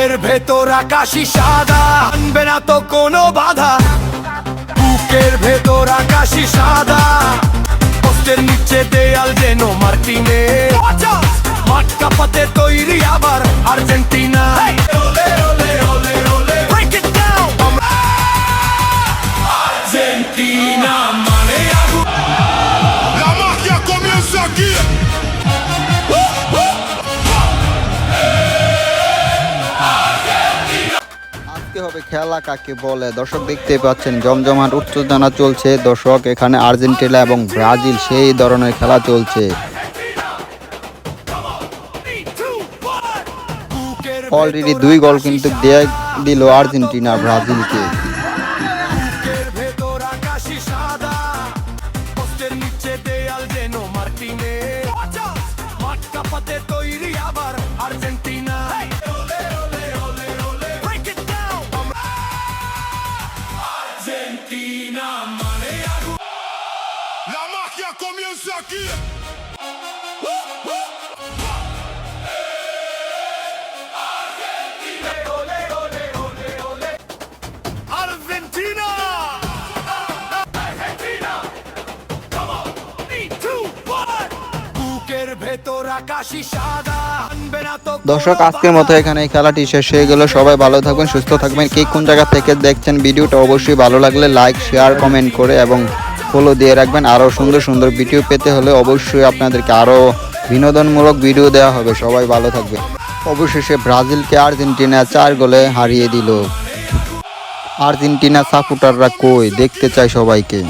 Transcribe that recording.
বুকের ভেতর আকাশি সাদা, আনবে না তো কোনো বাধা। বুকের ভেতর আকাশি সাদা, পোস্টের নিচে দেয়াল যেন মার্টিনে। মাঠ কাঁপাতে তৈরি আবার আর্জেন্টিনা। আর্জেন্টিনা মানে আগুন। La magia comienza aquí. আজকে হবে খেলা কাকে বলে। দর্শক দেখতে পাচ্ছেন জমজমাট উত্তেজনা চলছে। দর্শক এখানে আর্জেন্টিনা এবং ব্রাজিল সেই ধরনের খেলা চলছে। অলরেডি 2 গোল কিন্তু দিয়ে দিল Argentina ব্রাজিলকে। La magia comienza aquí. Argentina! Argentina! Come on! 3, 2, 1! বুকের ভেতর আকাশি সাদা, আনবে না তো। দর্শক আজকের মতো এখানে এই খেলাটি শেষ হয়ে গেল। সবাই ভালো থাকবেন, সুস্থ থাকবেন। কে কোন জায়গা থেকে দেখছেন ভিডিওটা অবশ্যই ভালো লাগলে লাইক শেয়ার কমেন্ট করে এবং ফলো দিয়ে রাখবেন। আরও সুন্দর সুন্দর ভিডিও পেতে হলে অবশ্যই আপনাদেরকে আরও বিনোদনমূলক ভিডিও দেওয়া হবে। সবাই ভালো থাকবে। অবশেষে ব্রাজিলকে আর্জেন্টিনা 4 গোলে হারিয়ে দিল। আর্জেন্টিনা সাপোর্টাররা কই, দেখতে চাই সবাইকে।